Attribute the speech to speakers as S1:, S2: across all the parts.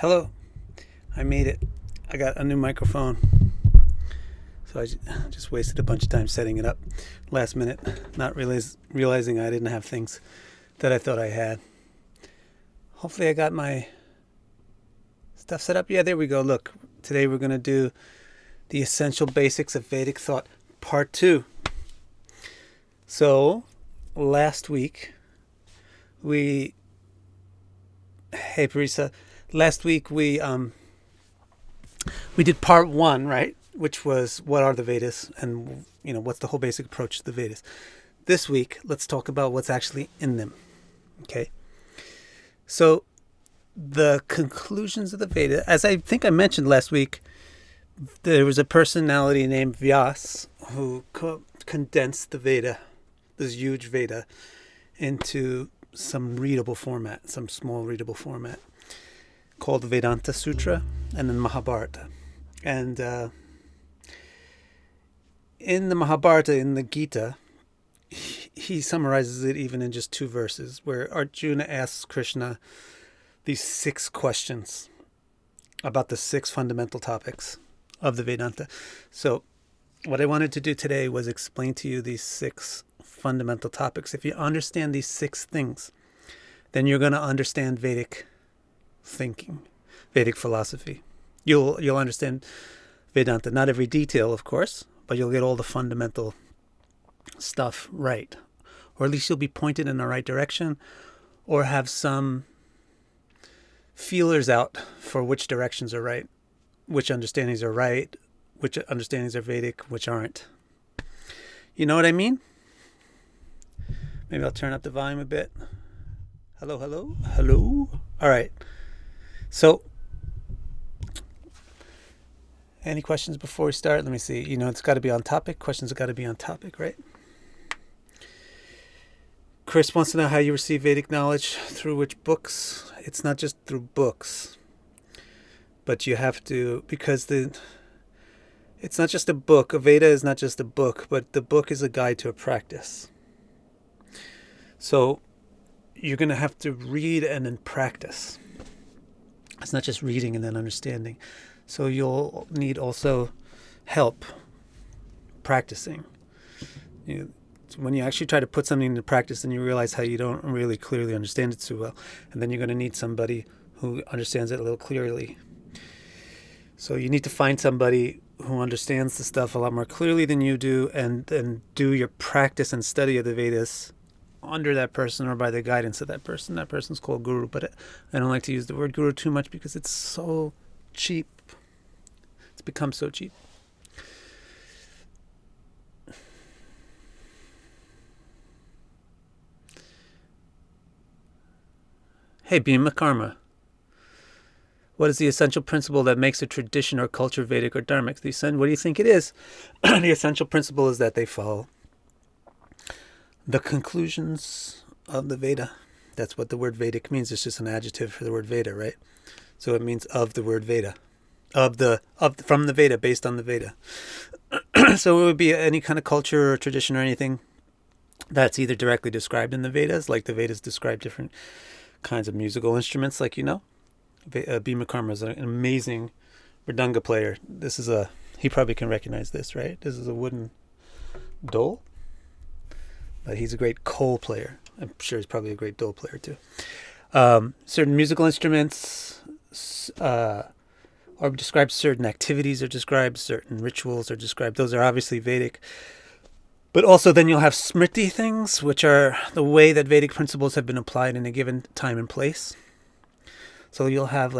S1: Hello, I made it. I got a new microphone. So I just wasted a bunch of time setting it up last minute, not realizing I didn't have things that I thought I had. Hopefully I got my stuff set up. Yeah, there we go. Look, today we're going to do the essential basics of Vedic thought, part 2. So, last week we... Hey, Parisa. Last week we did part 1, right? Which was what are the Vedas and, what's the whole basic approach to the Vedas. This week, let's talk about what's actually in them. Okay? So, the conclusions of the Veda, as I think I mentioned last week, there was a personality named Vyas who condensed the Veda, this huge Veda, into some readable format, some small readable format, called the Vedanta Sutra and then Mahabharata. And in the Mahabharata, in the Gita, he summarizes it even in just 2 verses, where Arjuna asks Krishna these 6 questions about the 6 fundamental topics of the Vedanta. So what I wanted to do today was explain to you these 6 fundamental topics. If you understand these 6 things, then you're going to understand Vedic thinking, Vedic philosophy. You'll understand Vedanta. Not every detail, of course, but you'll get all the fundamental stuff right. Or at least you'll be pointed in the right direction, or have some feelers out for which directions are right, which understandings are right, which understandings are Vedic, which aren't. You know what I mean? Maybe I'll turn up the volume a bit. Hello, hello, hello. All right. So, any questions before we start? Let me see. It's got to be on topic. Questions have got to be on topic, right? Chris wants to know how you receive Vedic knowledge, through which books. It's not just through books, but you have to, because it's not just a book. A Veda is not just a book, but the book is a guide to a practice. So you're going to have to read and then practice. It's not just reading and then understanding. So you'll need also help practicing. When you actually try to put something into practice, then you realize how you don't really clearly understand it so well. And then you're going to need somebody who understands it a little clearly. So you need to find somebody who understands the stuff a lot more clearly than you do, and then do your practice and study of the Vedas under that person or by the guidance of that person. That person's called guru, but I don't like to use the word guru too much because it's so cheap. It's become so cheap. Hey, Bhima Karma. What is the essential principle that makes a tradition or culture Vedic or Dharmic? What do you think it is? The essential principle is that they follow the conclusions of the Veda. That's what the word Vedic means. It's just an adjective for the word Veda, right? So it means of the word Veda. From the Veda, based on the Veda. So it would be any kind of culture or tradition or anything that's either directly described in the Vedas, like the Vedas describe different kinds of musical instruments, like Bhima Karma is an amazing mridanga player. He probably can recognize this, right? This is a wooden dole, but he's a great kol player. I'm sure he's probably a great dole player too. Certain musical instruments are described, certain activities are described, certain rituals are described. Those are obviously Vedic. But also then you'll have smriti things, which are the way that Vedic principles have been applied in a given time and place. So you'll have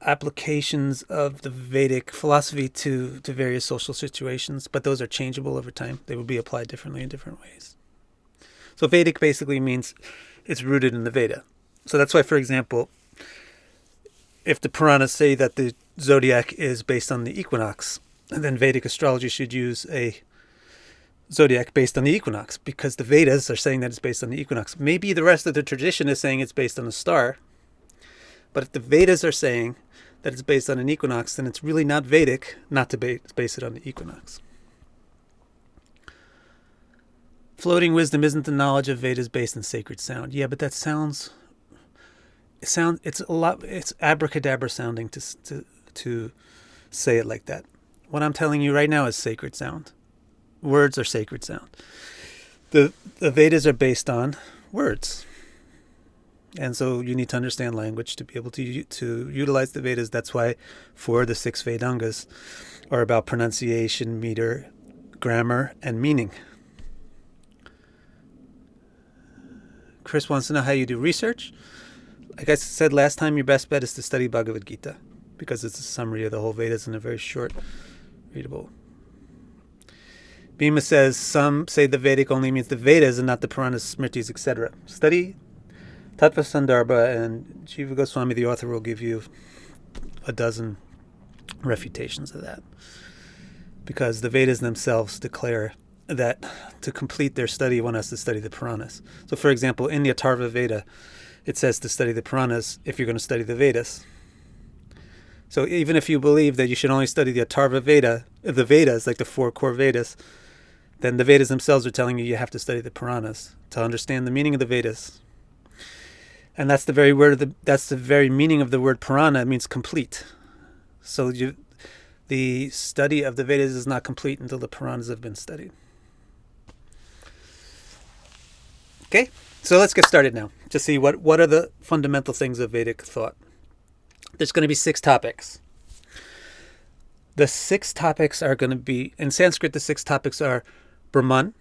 S1: applications of the Vedic philosophy to various social situations, but those are changeable over time. They will be applied differently in different ways. So Vedic basically means it's rooted in the Veda. So that's why, for example, if the Puranas say that the zodiac is based on the equinox, then Vedic astrology should use a zodiac based on the equinox, because the Vedas are saying that it's based on the equinox. Maybe the rest of the tradition is saying it's based on a star, but if the Vedas are saying that it's based on an equinox, then it's really not Vedic not to base it on the equinox. Floating wisdom isn't the knowledge of Vedas based on sacred sound. Yeah, but that sounds It's abracadabra sounding to say it like that. What I'm telling you right now is sacred sound. Words are sacred sound. The Vedas are based on words. And so you need to understand language to be able to utilize the Vedas. That's why 4 of the 6 Vedangas are about pronunciation, meter, grammar, and meaning. Chris wants to know how you do research. Like I said last time, your best bet is to study Bhagavad Gita because it's a summary of the whole Vedas in a very short, readable. Bhima says, some say the Vedic only means the Vedas and not the Puranas, Smritis, etc. Study Tattva Sandarbha, and Jiva Goswami, the author, will give you a dozen refutations of that. Because the Vedas themselves declare that to complete their study, one has to study the Puranas. So, for example, in the Atharva Veda, it says to study the Puranas if you're going to study the Vedas. So even if you believe that you should only study the Atharva Veda, the Vedas, like the 4 core Vedas, then the Vedas themselves are telling you have to study the Puranas to understand the meaning of the Vedas. And that's the very meaning of the word Purana. It means complete. So the study of the Vedas is not complete until the Puranas have been studied. Okay, so let's get started now to see what are the fundamental things of Vedic thought. There's going to be 6 topics. The 6 topics are going to be, in Sanskrit, the 6 topics are Brahman,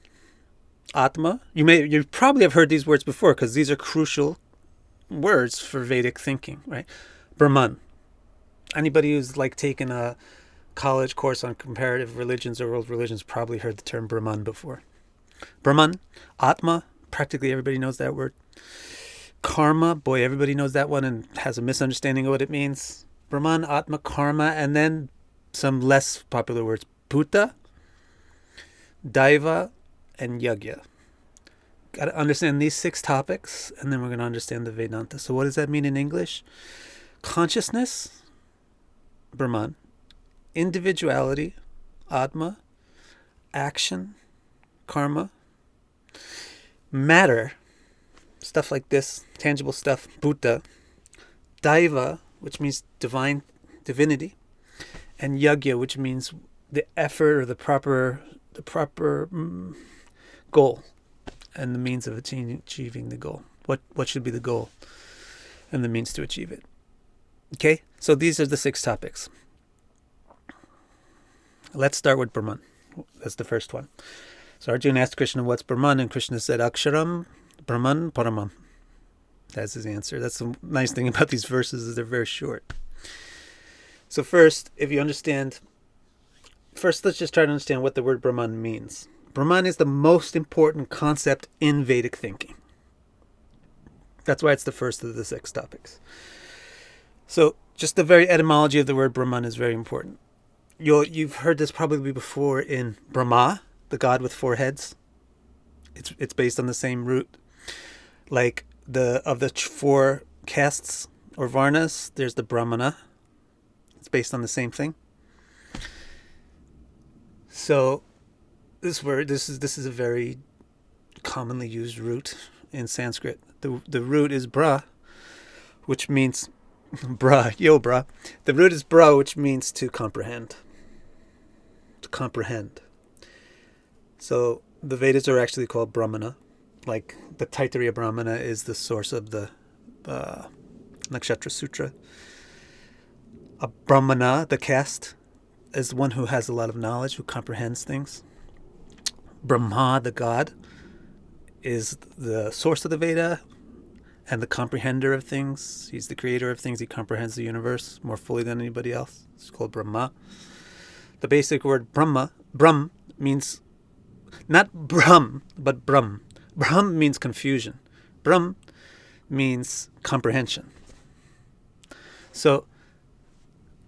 S1: Atma. You probably have heard these words before because these are crucial words for Vedic thinking, right? Brahman. Anybody who's taken a college course on comparative religions or world religions probably heard the term Brahman before. Brahman, Atma, practically everybody knows that word. Karma, boy, everybody knows that one and has a misunderstanding of what it means. Brahman, Atma, Karma, and then some less popular words. Bhuta, Daiva, and Yagya. Got to understand these 6 topics, and then we're going to understand the Vedanta. So what does that mean in English? Consciousness, Brahman. Individuality, Atma. Action, Karma. Matter, stuff like this, tangible stuff, Bhuta. Daiva, which means divinity. And Yagya, which means the effort or the proper goal and the means of achieving the goal. What should be the goal and the means to achieve it. Okay, so these are the 6 topics. Let's start with Brahman. That's the first one. So Arjuna asked Krishna, what's Brahman? And Krishna said, Aksharam, Brahman, Paramam. That's his answer. That's the nice thing about these verses is they're very short. So first, let's just try to understand what the word Brahman means. Brahman is the most important concept in Vedic thinking. That's why it's the first of the 6 topics. So just the very etymology of the word Brahman is very important. You've heard this probably before in Brahma, the god with 4 heads. It's based on the same root. Like of the 4 castes or varnas, there's the Brahmana. It's based on the same thing. So this is a very commonly used root in Sanskrit. The root is bra, which means bra. The root is bra, which means to comprehend. To comprehend. So the Vedas are actually called Brahmana. Like the Taittiriya Brahmana is the source of the Nakshatra Sutra. A Brahmana, the caste, is one who has a lot of knowledge, who comprehends things. Brahma, the god, is the source of the Veda and the comprehender of things. He's the creator of things. He comprehends the universe more fully than anybody else. It's called Brahma. The basic word Brahm means not Brahm, but Brahm. Brahm means confusion. Brahm means comprehension. So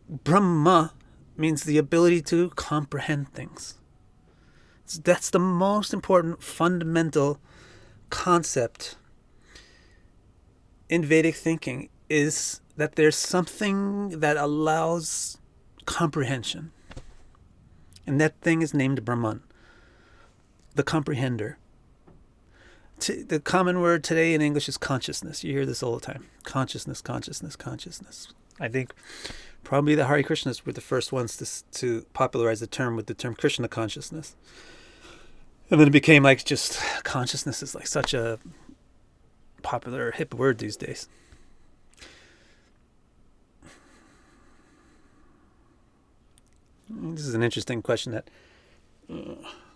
S1: Brahma means the ability to comprehend things. That's the most important fundamental concept in Vedic thinking, is that there's something that allows comprehension. And that thing is named Brahman, the comprehender. The common word today in English is consciousness. You hear this all the time. Consciousness, consciousness, consciousness. I think probably the Hare Krishnas were the first ones to popularize the term with the term Krishna consciousness. And then it became like just consciousness is like such a popular hip word these days. This is an interesting question that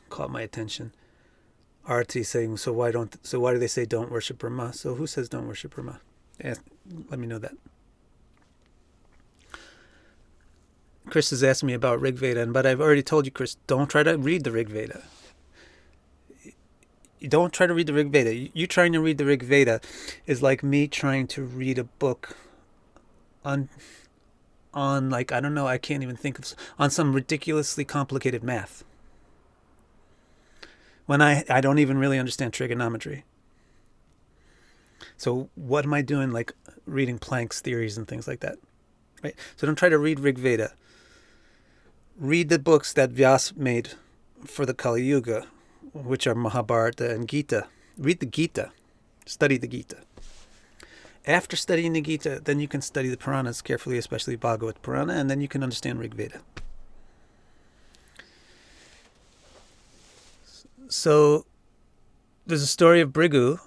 S1: caught my attention. Arti saying, so why do they say don't worship Brahma? So who says don't worship Brahma? Let me know that. Chris has asked me about Rig Veda, but I've already told you, Chris, don't try to read the Rig Veda. You don't try to read the Rig Veda. You trying to read the Rig Veda is like me trying to read a book on like, I don't know, I can't even think of, on some ridiculously complicated math. When I don't even really understand trigonometry. So what am I doing, like reading Planck's theories and things like that? Right? So don't try to read Rig Veda. Read the books that Vyas made for the Kali Yuga, which are Mahabharata and Gita. Read the Gita. Study the Gita. After studying the Gita, then you can study the Puranas carefully, especially Bhagavad Purana, and then you can understand Rig Veda. So there's a story of Brigu,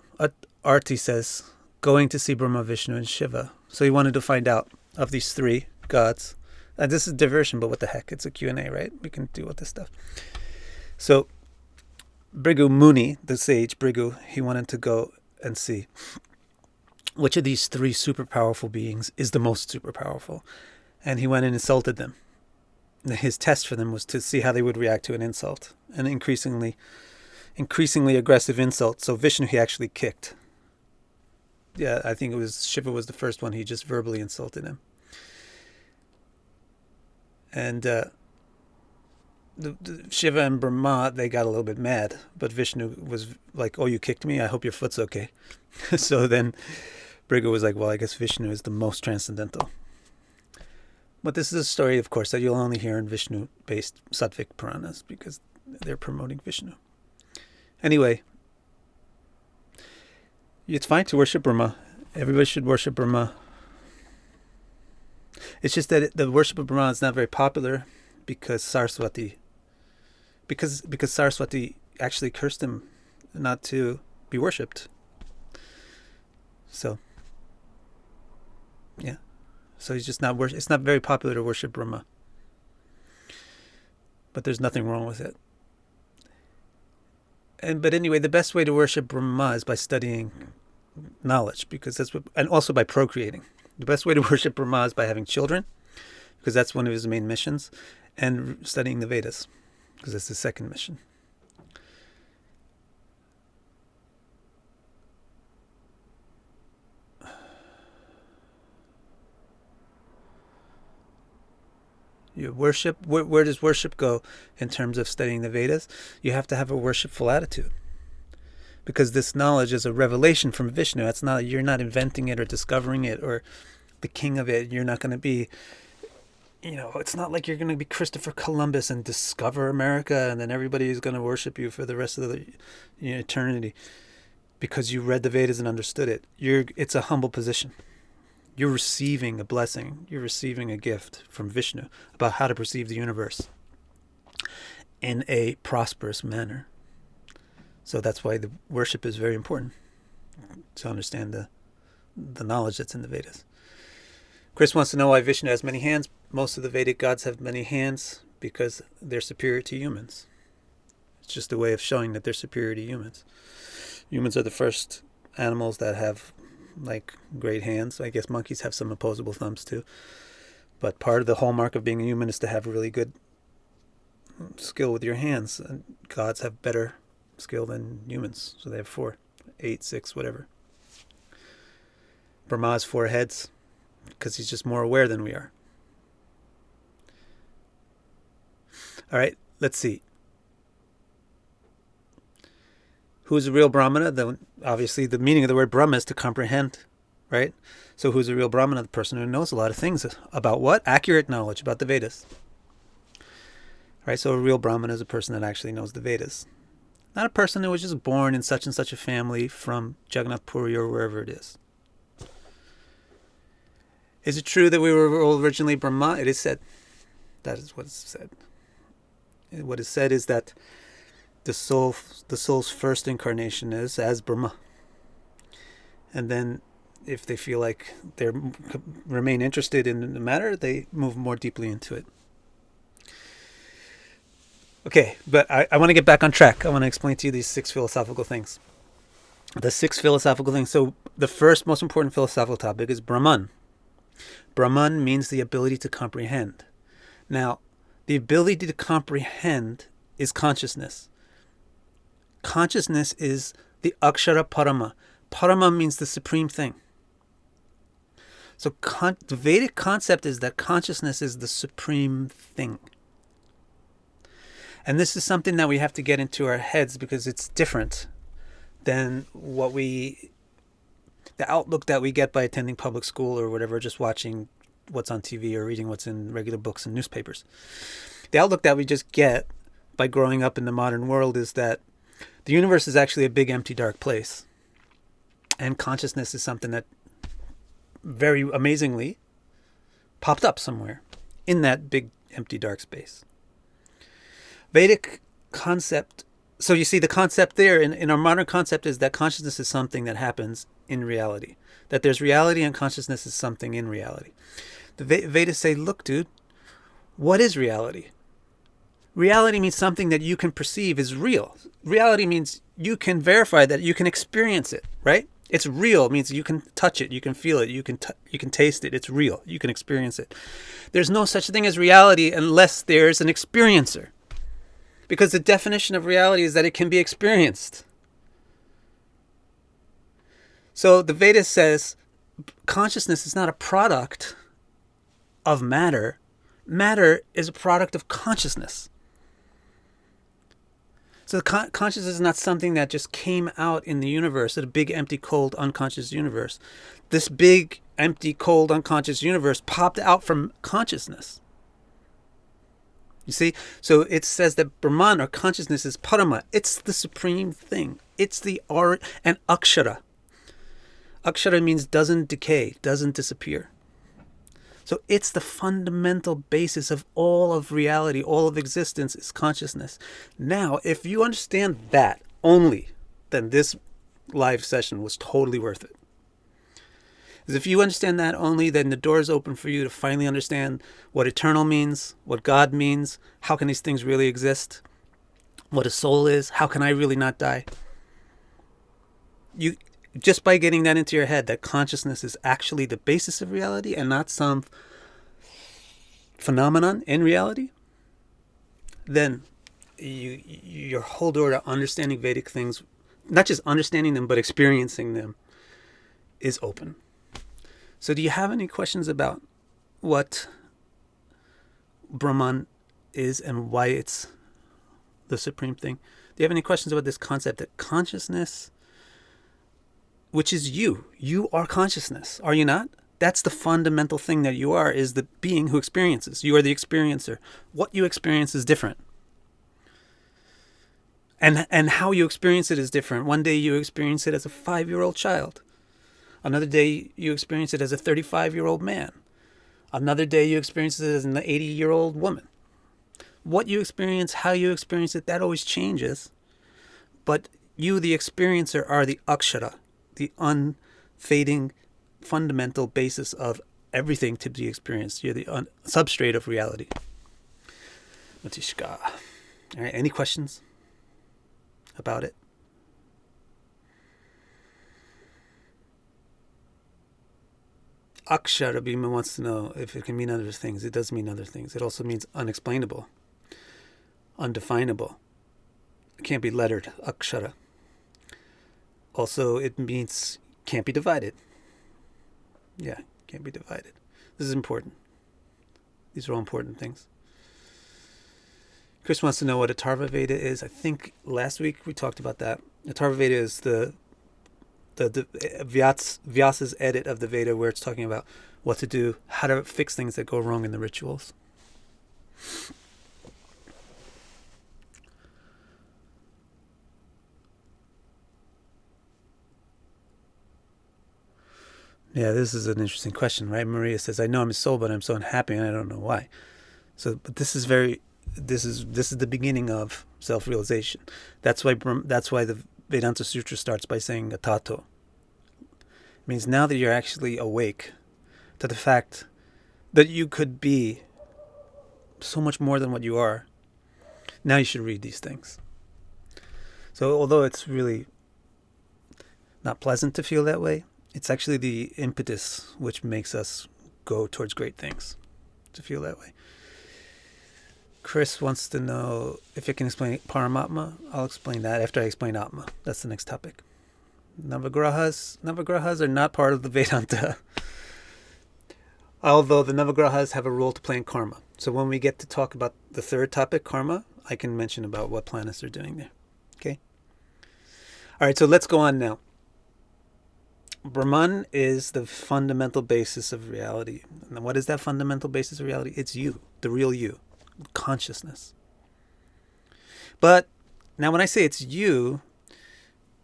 S1: Arti says, going to see Brahma, Vishnu, and Shiva. So he wanted to find out of these three gods. And this is diversion, but what the heck? It's a Q&A, right? We can do all this stuff. So Brigu Muni, the sage Brigu, he wanted to go and see which of these three super powerful beings is the most super powerful. And he went and insulted them. His test for them was to see how they would react to an insult, an increasingly aggressive insult. So Vishnu he actually kicked. Yeah, I think it was Shiva was the first one. He just verbally insulted him. And the Shiva and Brahma, they got a little bit mad, but Vishnu was like, "Oh, you kicked me? I hope your foot's okay." So then Brigu was like, "Well, I guess Vishnu is the most transcendental." But this is a story, of course, that you'll only hear in Vishnu-based Sattvic Puranas because they're promoting Vishnu. Anyway, it's fine to worship Brahma. Everybody should worship Brahma. It's just that the worship of Brahma is not very popular because Saraswati actually cursed him not to be worshipped. So, yeah. So he's just not it's not very popular to worship Brahma. But there's nothing wrong with it. But anyway, the best way to worship Brahma is by studying knowledge, because that's and also by procreating. The best way to worship Brahma is by having children, because that's one of his main missions, and studying the Vedas, because that's his second mission. You worship, where does worship go in terms of studying the Vedas? You have to have a worshipful attitude, because this knowledge is a revelation from Vishnu. It's not, you're not inventing it or discovering it or the king of it. You're not going to be, it's not like you're going to be Christopher Columbus and discover America and then everybody is going to worship you for the rest of the eternity because you read the Vedas and understood it. It's a humble position. You're receiving a blessing. You're receiving a gift from Vishnu about how to perceive the universe in a prosperous manner. So that's why the worship is very important, to understand the knowledge that's in the Vedas. Chris wants to know why Vishnu has many hands. Most of the Vedic gods have many hands because they're superior to humans. It's just a way of showing that they're superior to humans. Humans are the first animals that have great hands. I guess monkeys have some opposable thumbs too. But part of the hallmark of being a human is to have really good skill with your hands. And gods have better skill than humans. So they have 4, 8, 6, whatever. Brahma has 4 heads because he's just more aware than we are. All right, let's see. Who's a real Brahmana? Obviously, the meaning of the word Brahma is to comprehend, right? So who's a real Brahmana? The person who knows a lot of things. About what? Accurate knowledge about the Vedas. Right? So a real Brahmana is a person that actually knows the Vedas. Not a person who was just born in such and such a family from Jagannath Puri or wherever it is. Is it true that we were all originally Brahma? It is said. That is what is said. What is said is that the soul's first incarnation is as Brahma. And then if they feel like they remain interested in the matter, they move more deeply into it. Okay, but I want to get back on track. I want to explain to you these 6 philosophical things. The 6 philosophical things. So the first most important philosophical topic is Brahman. Brahman means the ability to comprehend. Now, the ability to comprehend is consciousness. Consciousness is the Akshara Parama. Parama means the supreme thing. So the Vedic concept is that consciousness is the supreme thing. And this is something that we have to get into our heads because it's different than the outlook that we get by attending public school or whatever, just watching what's on TV or reading what's in regular books and newspapers. The outlook that we just get by growing up in the modern world is that the universe is actually a big, empty, dark place. And consciousness is something that very amazingly popped up somewhere in that big, empty, dark space. Vedic concept. So you see the concept there in our modern concept is that consciousness is something that happens in reality. That there's reality and consciousness is something in reality. The Vedas say, look, dude, what is reality? Reality means something that you can perceive is real. Reality means you can verify that, you can experience it, right? It's real means you can touch it, you can feel it, you can taste it. It's real. You can experience it. There's no such thing as reality unless there's an experiencer. Because the definition of reality is that it can be experienced. So the Vedas says consciousness is not a product of matter. Matter is a product of consciousness. So consciousness is not something that just came out in the universe, a big, empty, cold, unconscious universe. This big, empty, cold, unconscious universe popped out from consciousness. You see? So it says that Brahman, or consciousness, is Parama. It's the supreme thing. It's the art and Akshara. Akshara means doesn't decay, doesn't disappear. So it's the fundamental basis of all of reality, all of existence is consciousness. Now, if you understand that only, then this live session was totally worth it. Because if you understand that only, then the door is open for you to finally understand what eternal means, what God means, how can these things really exist, what a soul is, how can I really not die. You just by getting that into your head, that consciousness is actually the basis of reality and not some phenomenon in reality, then your whole door to understanding Vedic things, not just understanding them, but experiencing them, is open. So do you have any questions about what Brahman is and why it's the supreme thing? Do you have any questions about this concept that consciousness, which is you are consciousness, are you not? That's the fundamental thing that you are, is the being who experiences. You are the experiencer. What you experience is different. And how you experience it is different. One day you experience it as a 5-year-old child. Another day you experience it as a 35-year-old man. Another day you experience it as an 80-year-old woman. What you experience, how you experience it, that always changes. But you, the experiencer, are the akshara, the unfading fundamental basis of everything to be experienced. You're the substrate of reality. Matishka. All right, any questions about it? Akshara Bhima wants to know if it can mean other things. It does mean other things. It also means unexplainable, undefinable. It can't be lettered, akshara. Also, it means can't be divided. Yeah, can't be divided. This is important. These are all important things. Chris wants to know what Atharva Veda is. I think last week we talked about that. Atharva Veda is the Vyasa's edit of the Veda, where it's talking about what to do, how to fix things that go wrong in the rituals. Yeah, this is an interesting question, right? Maria says, "I know I'm a soul, but I'm so unhappy, and I don't know why." So, but this is the beginning of self-realization. That's why the Vedanta Sutra starts by saying "atato." It means now that you're actually awake to the fact that you could be so much more than what you are, now you should read these things. So, although it's really not pleasant to feel that way, it's actually the impetus which makes us go towards great things, to feel that way. Chris wants to know if I can explain Paramatma. I'll explain that after I explain Atma. That's the next topic. Navagrahas are not part of the Vedanta, although the Navagrahas have a role to play in karma. So when we get to talk about the third topic, karma, I can mention about what planets are doing there. Okay? All right, so let's go on now. Brahman is the fundamental basis of reality. And what is that fundamental basis of reality? It's you, the real you, consciousness. But now when I say it's you,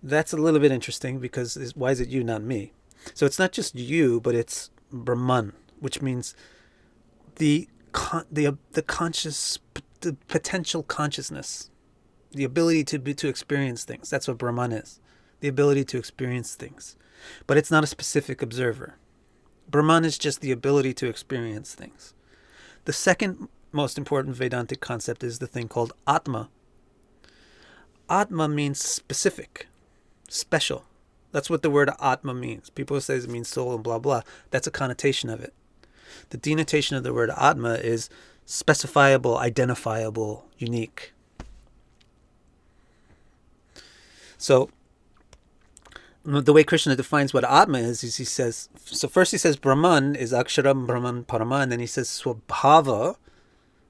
S1: that's a little bit interesting because why is it you, not me? So it's not just you, but it's Brahman, which means the conscious, the potential consciousness, the ability to experience things. That's what Brahman is, the ability to experience things. But it's not a specific observer. Brahman is just the ability to experience things. The second most important Vedantic concept is the thing called Atma. Atma means specific, special. That's what the word Atma means. People say it means soul and blah, blah. That's a connotation of it. The denotation of the word Atma is specifiable, identifiable, unique. So, the way Krishna defines what Atma is he says, so first he says Brahman is Aksharam Brahman Paraman, and then he says Swabhava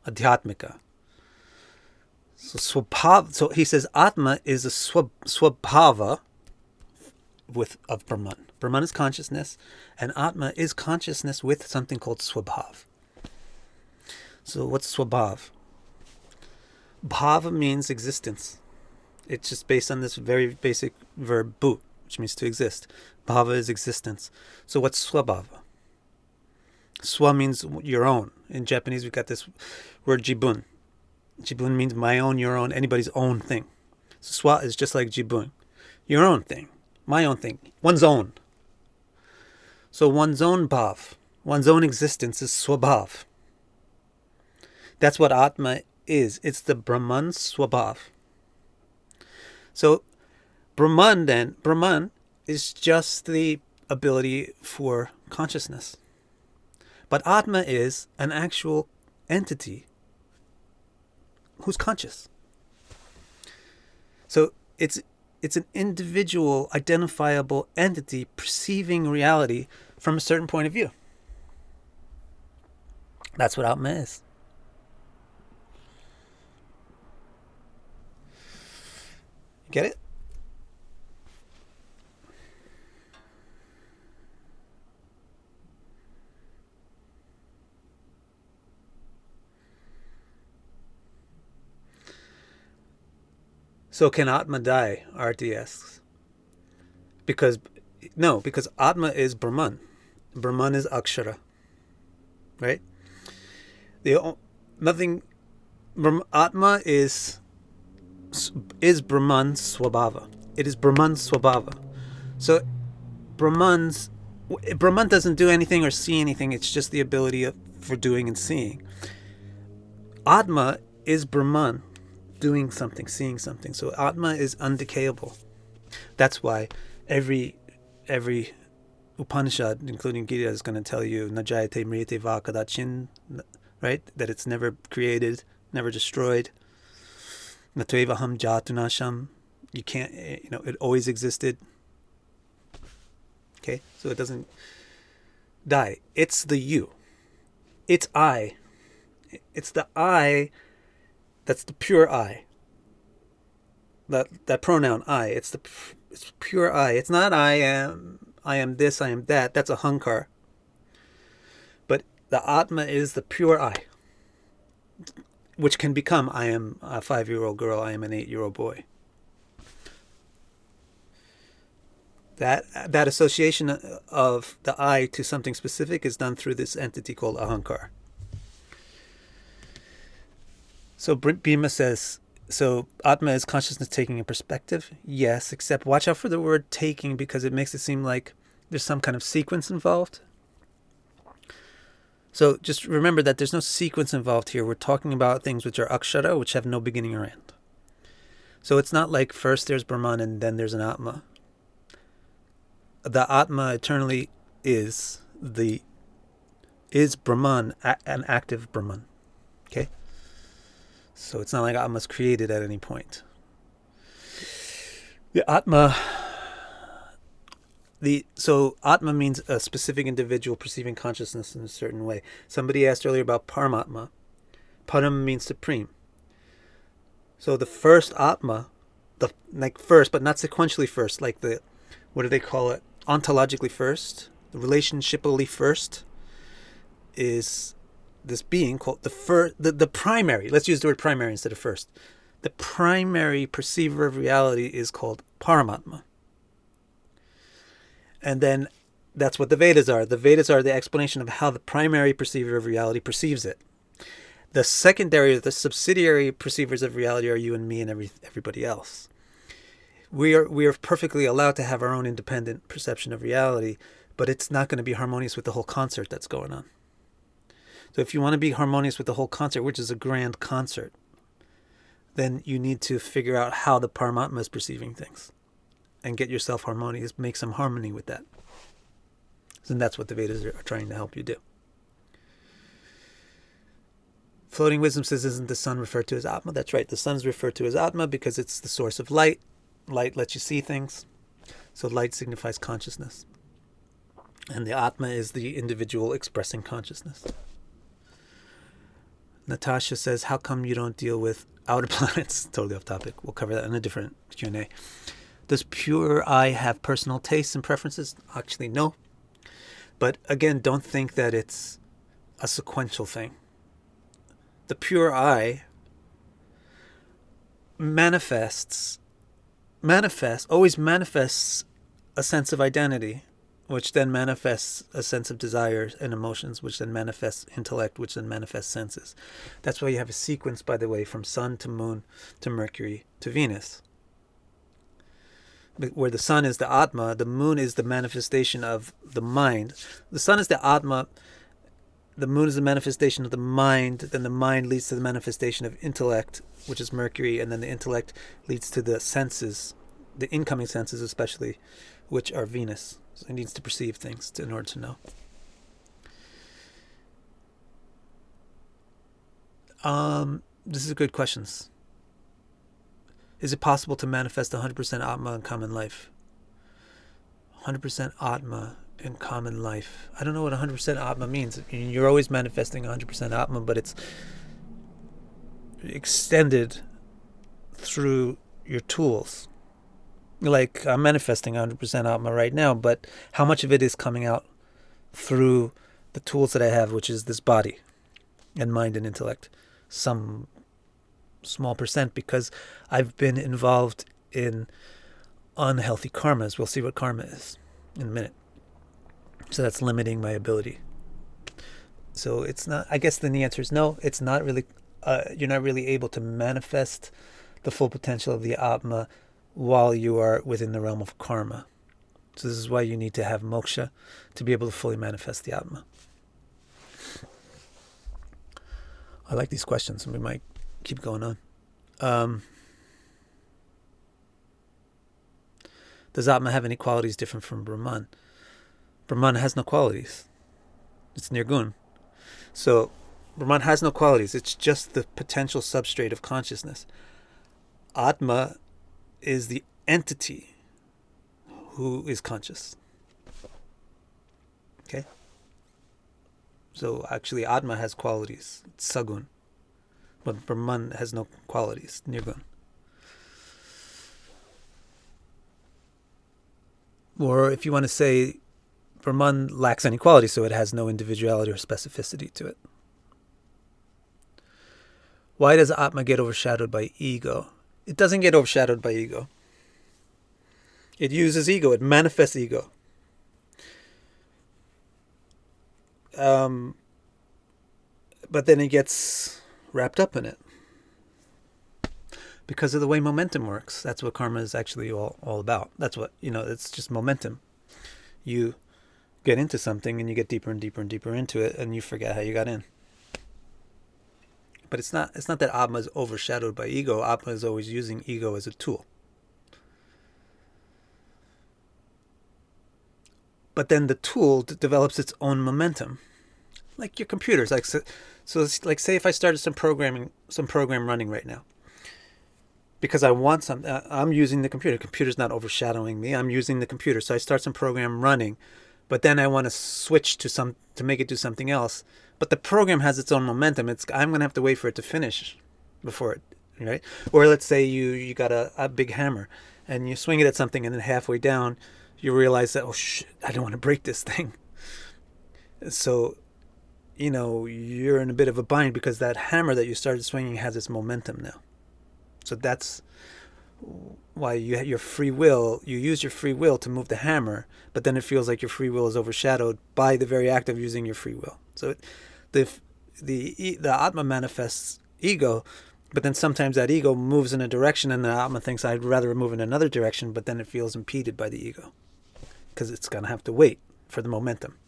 S1: Adhyatmika. So he says Atma is a Swabhava of Brahman. Brahman is consciousness, and Atma is consciousness with something called Swabhav. So what's Swabhav? Bhava means existence. It's just based on this very basic verb bhu, which means to exist. Bhava is existence. So what's Swabhava? Swa means your own. In Japanese, we've got this word jibun. Jibun means my own, your own, anybody's own thing. So Swa is just like jibun. Your own thing. My own thing. One's own. So one's own bhav, one's own existence is Swabhav. That's what Atma is. It's the Brahman Swabhav. So Brahman is just the ability for consciousness. But Atma is an actual entity who's conscious. So it's an individual, identifiable entity perceiving reality from a certain point of view. That's what Atma is. Get it? So can Atma die? Arti asks. Because Atma is Brahman. Brahman is Akshara. Right? Atma is Brahman Swabhava. It is Brahman Swabhava. So Brahman doesn't do anything or see anything. It's just the ability for doing and seeing. Atma is Brahman doing something, seeing something. So Atma is undecayable. That's why every Upanishad, including Gita, is going to tell you Najayate Mriyate Va Kadachin, right? That it's never created, never destroyed. Natevaham Jatunasham. You can't, it always existed. Okay? So it doesn't die. It's the you. It's I. It's the I. That's the pure I. That pronoun I. It's pure I. It's not I am this, I am that. That's a hankar. But the Atma is the pure I, which can become I am a 5-year-old girl, I am an 8-year-old boy. That association of the I to something specific is done through this entity called ahankar. So Bhima says, so Atma is consciousness taking a perspective? Yes, except watch out for the word taking, because it makes it seem like there's some kind of sequence involved. So just remember that there's no sequence involved here. We're talking about things which are akshara, which have no beginning or end. So it's not like first there's Brahman and then there's an Atma. The Atma eternally is Brahman, an active Brahman. Okay? So it's not like Atma's created at any point. The Atma, so Atma means a specific individual perceiving consciousness in a certain way. Somebody asked earlier about Paramatma. Param means supreme. So the first Atma, like first, but not sequentially first, like what do they call it? Ontologically first, the relationshipally first, is this being called the primary. Let's use the word primary instead of first. The primary perceiver of reality is called Paramatma. And then that's what the Vedas are. The Vedas are the explanation of how the primary perceiver of reality perceives it. The secondary, the subsidiary perceivers of reality are you and me and everybody else. We are perfectly allowed to have our own independent perception of reality, but it's not going to be harmonious with the whole concert that's going on. So if you want to be harmonious with the whole concert, which is a grand concert, then you need to figure out how the Paramatma is perceiving things and get yourself harmonious, make some harmony with that. And that's what the Vedas are trying to help you do. Floating Wisdom says, isn't the sun referred to as Atma? That's right. The sun is referred to as Atma because it's the source of light. Light lets you see things. So light signifies consciousness. And the Atma is the individual expressing consciousness. Natasha says, how come you don't deal with outer planets? Totally off topic. We'll cover that in a different Q&A. Does pure I have personal tastes and preferences? Actually, no. But again, don't think that it's a sequential thing. The pure I always manifests a sense of identity, which then manifests a sense of desires and emotions, which then manifests intellect, which then manifests senses. That's why you have a sequence, by the way, from Sun to Moon to Mercury to Venus. Where the Sun is the Atma, the Moon is the manifestation of the mind. The Sun is the Atma, the Moon is the manifestation of the mind, then the mind leads to the manifestation of intellect, which is Mercury, and then the intellect leads to the senses, the incoming senses especially, which are Venus. So it needs to perceive things in order to know. This is a good question. Is it possible to manifest 100% Atma in common life? 100% Atma in common life. I don't know what 100% Atma means. You're always manifesting 100% Atma, but it's extended through your tools. Like, I'm manifesting 100% Atma right now, but how much of it is coming out through the tools that I have, which is this body and mind and intellect? Some small percent, because I've been involved in unhealthy karmas. We'll see what karma is in a minute. So that's limiting my ability. So it's not, I guess then the answer is no, it's not really, you're not really able to manifest the full potential of the Atma while you are within the realm of karma. So this is why you need to have moksha to be able to fully manifest the Atma. I like these questions, and we might keep going on. Does Atma have any qualities different from Brahman? Brahman has no qualities. It's nirgun. So Brahman has no qualities. It's just the potential substrate of consciousness. Atma is the entity who is conscious. Okay? So actually Atma has qualities. It's sagun. But Brahman has no qualities, nirgun. Or if you want to say Brahman lacks any quality, so it has no individuality or specificity to it. Why does Atma get overshadowed by ego? It doesn't get overshadowed by ego. It uses ego. It manifests ego. But then it gets wrapped up in it because of the way momentum works. That's what karma is actually all about. That's what, it's just momentum. You get into something and you get deeper and deeper and deeper into it, and you forget how you got in. But it's not that Atma is overshadowed by ego. Atma is always using ego as a tool. But then the tool develops its own momentum, like your computers. So it's like, say if I started some program running right now, because I want something. I'm using the computer. The computer's not overshadowing me. I'm using the computer. So I start some program running, but then I want to switch to make it do something else. But the program has its own momentum. I'm going to have to wait for it to finish before it, right? Or let's say you got a big hammer and you swing it at something, and then halfway down you realize that, oh shit, I don't want to break this thing. So, you're in a bit of a bind because that hammer that you started swinging has its momentum now. So that's why you have your free will. You use your free will to move the hammer, but then it feels like your free will is overshadowed by the very act of using your free will. So the Atma manifests ego, but then sometimes that ego moves in a direction and the Atma thinks, I'd rather move in another direction, but then it feels impeded by the ego because it's going to have to wait for the momentum.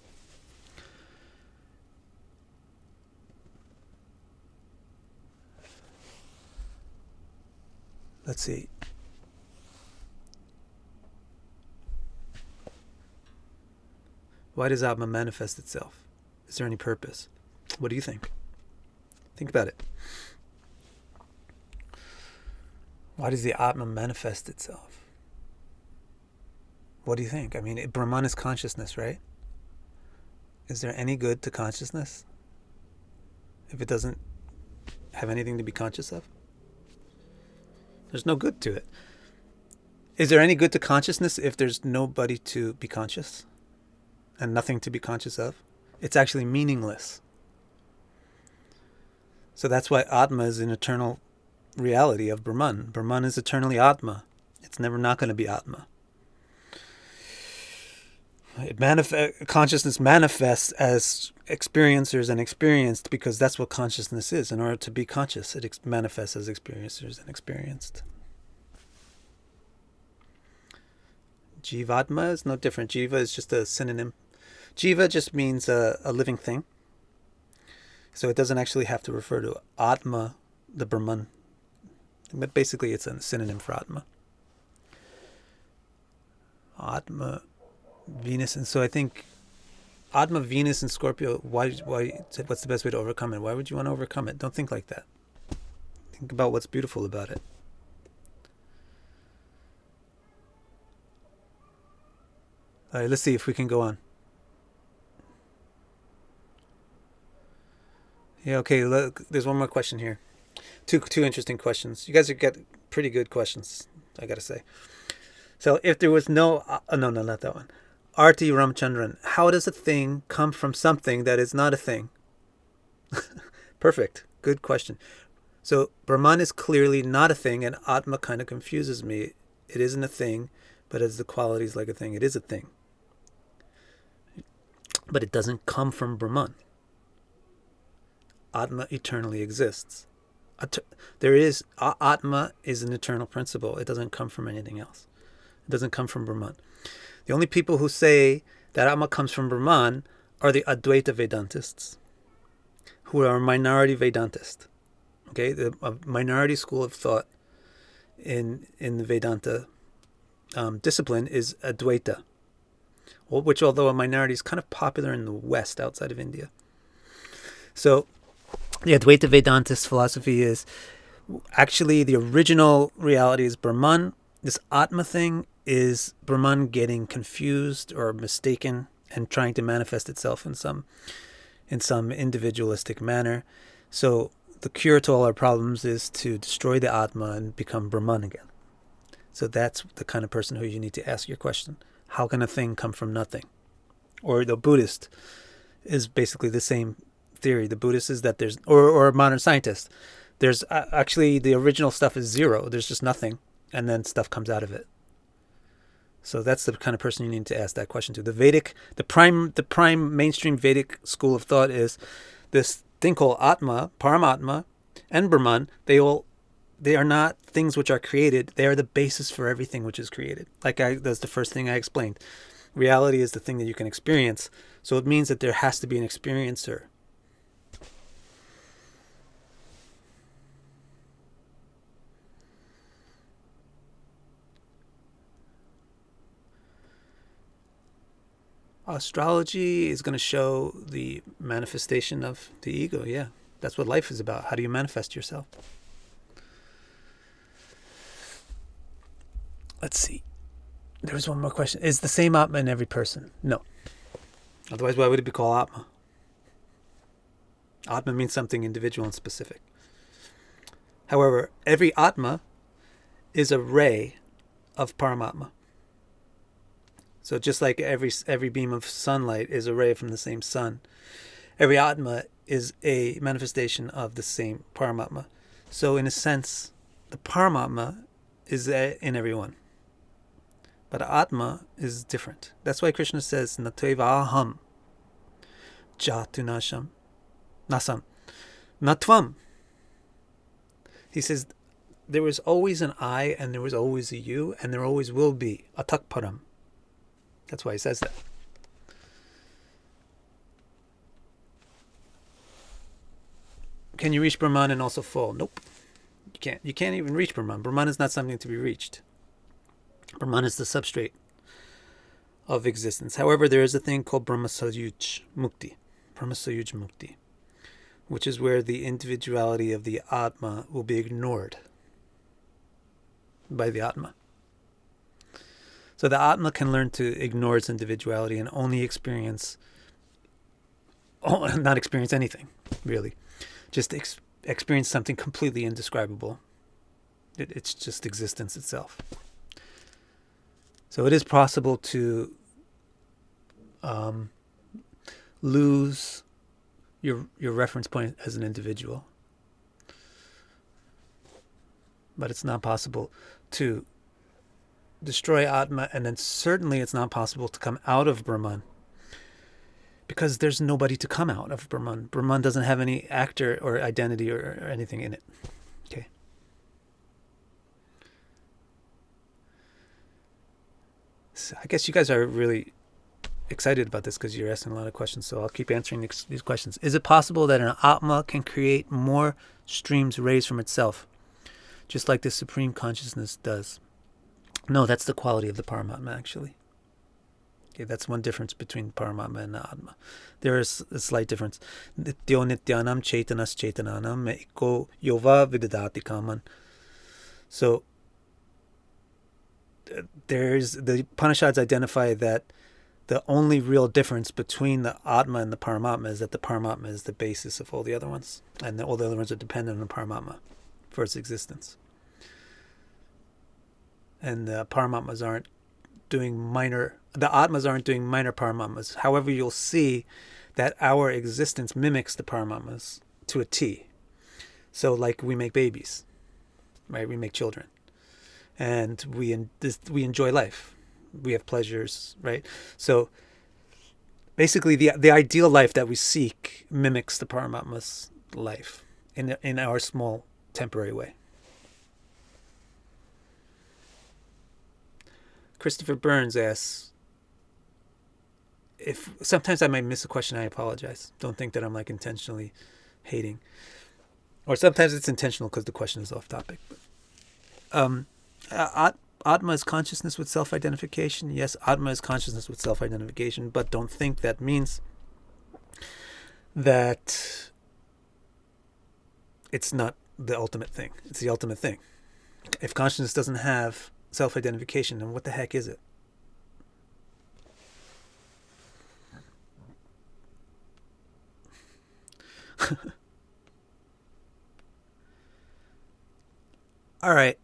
S1: Let's see. Why does Atma manifest itself? Is there any purpose? What do you think? Think about it. Why does the Atma manifest itself? What do you think? I mean, Brahman is consciousness, right? Is there any good to consciousness if it doesn't have anything to be conscious of? There's no good to it. Is there any good to consciousness if there's nobody to be conscious and nothing to be conscious of? It's actually meaningless. So that's why Atma is an eternal reality of Brahman. Brahman is eternally Atma. It's never not going to be Atma. Consciousness manifests as experiencers and experienced because that's what consciousness is. In order to be conscious, it manifests as experiencers and experienced. Jivatma is no different. Jiva is just a synonym. Jiva just means a living thing. So it doesn't actually have to refer to Atma, the Brahman. But basically it's a synonym for Atma. Atma, Venus, and so I think Atma, Venus, and Scorpio, what's the best way to overcome it? Why would you want to overcome it? Don't think like that. Think about what's beautiful about it. All right, let's see if we can go on. Yeah, okay, look, there's one more question here. Two interesting questions. You guys have got pretty good questions, I gotta say. So if there was no, no, not that one. Arti Ramchandran, how does a thing come from something that is not a thing? Perfect. Good question. So Brahman is clearly not a thing, and Atma kind of confuses me. It isn't a thing, but it has the qualities like a thing. It is a thing. But it doesn't come from Brahman. Atma eternally exists. Atma is an eternal principle. It doesn't come from anything else. It doesn't come from Brahman. The only people who say that Atma comes from Brahman are the Adwaita Vedantists, who are a minority Vedantist. Okay, a minority school of thought in the Vedanta discipline is Adwaita, which, although a minority, is kind of popular in the West outside of India. So the Adwaita Vedantist philosophy is actually the original reality is Brahman. This Atma thing is Brahman getting confused or mistaken and trying to manifest itself in some individualistic manner. So the cure to all our problems is to destroy the Atma and become Brahman again. So that's the kind of person who you need to ask your question. How can a thing come from nothing? Or the Buddhist is basically the same theory. The Buddhist is that there's, or a modern scientist, there's actually the original stuff is zero. There's just nothing, and then stuff comes out of it. So that's the kind of person you need to ask that question to. The prime mainstream Vedic school of thought is this thing called Atma, Paramatma, and Brahman. They are not things which are created. They are the basis for everything which is created. That's the first thing I explained. Reality is the thing that you can experience. So it means that there has to be an experiencer. Astrology is going to show the manifestation of the ego. Yeah, that's what life is about. How do you manifest yourself? Let's see. There was one more question. Is the same Atma in every person? No. Otherwise, why would it be called Atma? Atma means something individual and specific. However, every Atma is a ray of Paramatma. So just like every beam of sunlight is a ray from the same sun, every Atma is a manifestation of the same Paramatma. So in a sense, the Paramatma is in everyone. But Atma is different. That's why Krishna says, Nateva aham jatu nasam natvam. He says, there was always an I, and there was always a you, and there always will be a takparam. That's why he says that. Can you reach Brahman and also fall? Nope. You can't. You can't even reach Brahman. Brahman is not something to be reached. Brahman is the substrate of existence. However, there is a thing called Brahmasayuj Mukti, which is where the individuality of the Atma will be ignored by the Atma. So the Atma can learn to ignore its individuality and only not experience anything, really. Just experience something completely indescribable. It's just existence itself. So it is possible to lose your reference point as an individual. But it's not possible to destroy Atma, and then certainly it's not possible to come out of Brahman, because there's nobody to come out of Brahman. Brahman doesn't have any actor or identity or anything in it. Okay. So I guess you guys are really excited about this because you're asking a lot of questions, so I'll keep answering these questions. Is it possible that an Atma can create more streams rays from itself, just like the Supreme Consciousness does? No, that's the quality of the Paramatma, actually. Okay, that's one difference between Paramatma and the Atma. There is a slight difference. Nityo nityanam chaitanas chaitananam eko yova vidadati kaman. So the Upanishads identify that the only real difference between the Atma and the Paramatma is that the Paramatma is the basis of all the other ones, and all the other ones are dependent on the Paramatma for its existence. And the Paramatmas aren't doing minor Paramatmas. However, you'll see that our existence mimics the Paramatmas to a T. So like we make babies, right? We make children. And we enjoy life. We have pleasures, right? So basically the ideal life that we seek mimics the Paramatma's life in our small temporary way. Christopher Burns asks, if sometimes I might miss a question, I apologize. Don't think that I'm like intentionally hating. Or sometimes it's intentional because the question is off topic. Atma is consciousness with self-identification. Yes, Atma is consciousness with self-identification, but don't think that means that it's not the ultimate thing. It's the ultimate thing. If consciousness doesn't have self-identification, then what the heck is it? All right.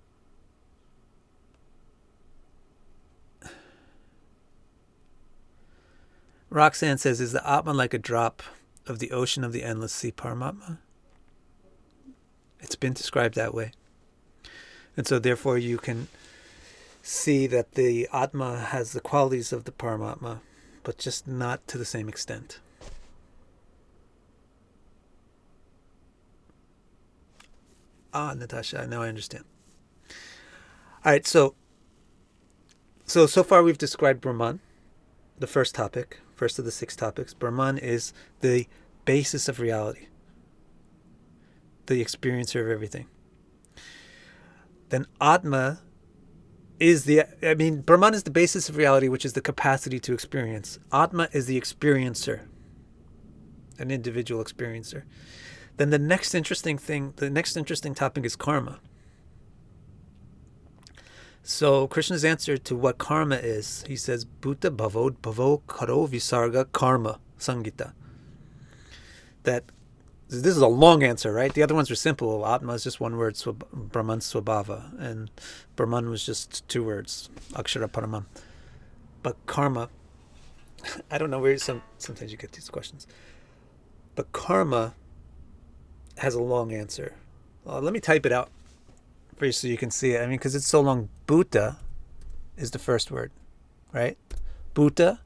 S1: Roxanne says, is the Atma like a drop of the ocean of the endless sea, Paramatma? It's been described that way. And so therefore you can see that the Atma has the qualities of the Paramatma, but just not to the same extent. Natasha, now I understand. All right, so far we've described Brahman, the first topic, first of the 6 topics. Brahman is the basis of reality, the experiencer of everything. Then Atma is Brahman is the basis of reality, which is the capacity to experience. Atma is the experiencer, an individual experiencer. Then the next interesting topic is karma. So Krishna's answer to what karma is, he says, Bhuta bhavo karo visarga karma sangita. That this is a long answer, right? The other ones are simple. Atma is just one word, Brahman swabhava, and Brahman was just 2 words, akshara paramam. But karma, I don't know where sometimes you get these questions. But karma has a long answer. Let me type it out for you so you can see it. Because it's so long. Bhuta is the first word, right? Bhuta,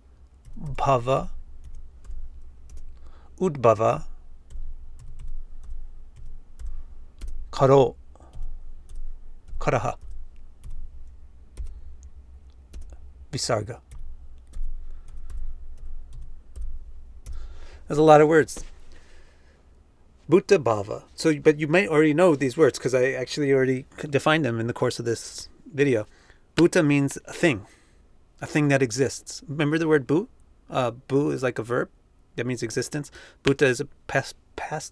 S1: bhava, udbhava, karo, karaha, visarga. There's a lot of words. Bhuta bhava. But you might already know these words because I actually already defined them in the course of this video. Bhuta means a thing that exists. Remember the word bhu? Bhu is like a verb that means existence. Bhuta is a past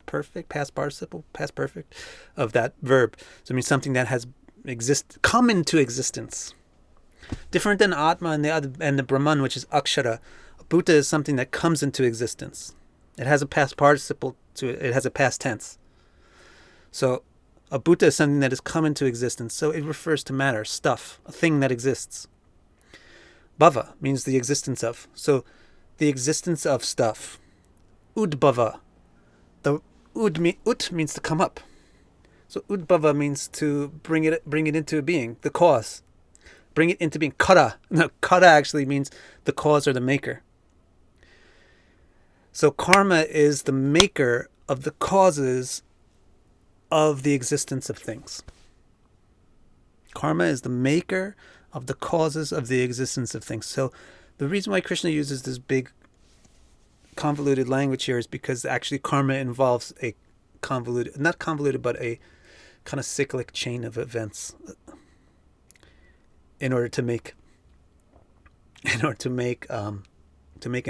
S1: perfect of that verb. So it means something that has come into existence. Different than Atma and the Brahman, which is akshara. Bhuta is something that comes into existence. It has a past participle to it. It has a past tense. So a bhuta is something that has come into existence. So it refers to matter, stuff, a thing that exists. Bhava means the existence of. So the existence of stuff. Udbhava. The ut means to come up. So udbhava means to bring it into being, the cause. Bring it into being. Kara. No, kara actually means the cause or the maker. So karma is the maker of the causes of the existence of things. Karma is the maker of the causes of the existence of things. So the reason why Krishna uses this big convoluted language here is because actually karma involves a not convoluted, but a kind of cyclic chain of events in order to make an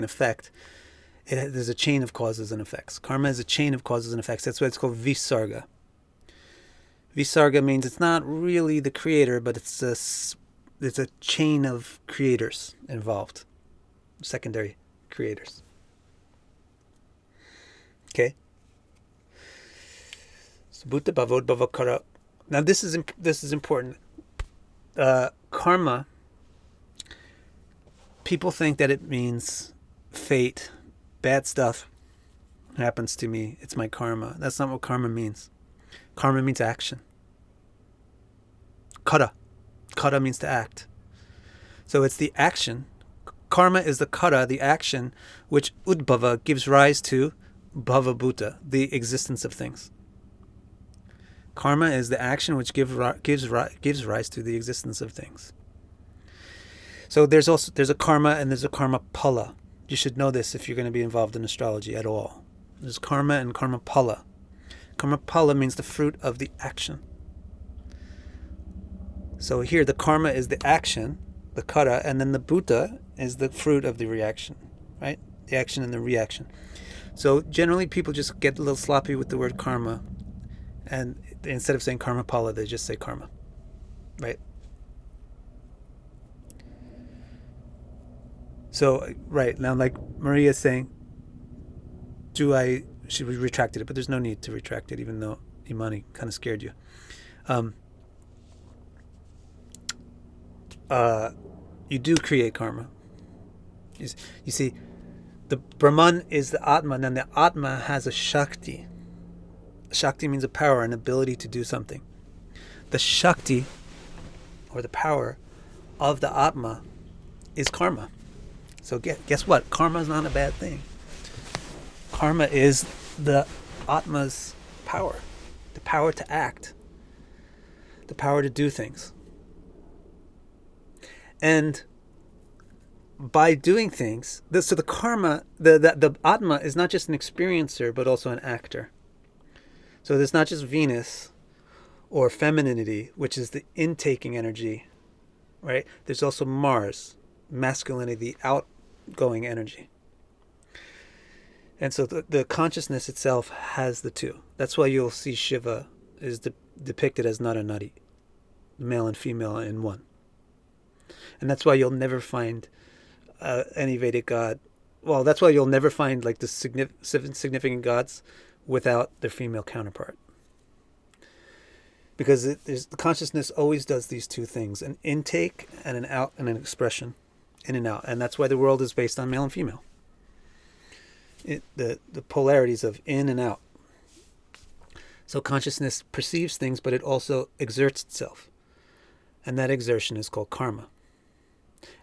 S1: effect. There's a chain of causes and effects. Karma is a chain of causes and effects. That's why it's called visarga. Visarga means it's not really the creator, but it's a chain of creators involved, secondary creators. Okay. So bhuta bhavod bhavakara. Now this is important. Karma. People think that it means fate. Bad stuff happens to me. It's my karma. That's not what karma means. Karma means action. Kara. Kara means to act. So it's the action. Karma is the kara, the action, which udbhava gives rise to bhava bhuta, the existence of things. Karma is the action which gives rise to the existence of things. So there's a karma and there's a karma phala. You should know this if you're going to be involved in astrology at all. There's karma and karma phala. Karma phala means the fruit of the action. So here the karma is the action, the kara, and then the bhuta is the fruit of the reaction, right? The action and the reaction. So generally people just get a little sloppy with the word karma, and instead of saying karma phala, they just say karma, right? So, right, now like Maria's saying, should we retract it? But there's no need to retract it, even though Imani kind of scared you. You do create karma. You see, the Brahman is the Atma, and then the Atma has a Shakti. Shakti means a power, an ability to do something. The Shakti, or the power, of the Atma is karma. So guess what? Karma is not a bad thing. Karma is the Atma's power, the power to act, the power to do things. And by doing things, so the karma, the Atma is not just an experiencer, but also an actor. So there's not just Venus or femininity, which is the intaking energy, right? There's also Mars, masculinity, the outgoing energy. And so the consciousness itself has the two. That's why you'll see Shiva is depicted as Nara Nari, male and female in one. And that's why you'll never find any Vedic god. Well, that's why you'll never find like the significant gods without their female counterpart. Because the consciousness always does these two things, an intake and an out and an expression, in and out. And that's why the world is based on male and female. The polarities of in and out. So consciousness perceives things, but it also exerts itself. And that exertion is called karma.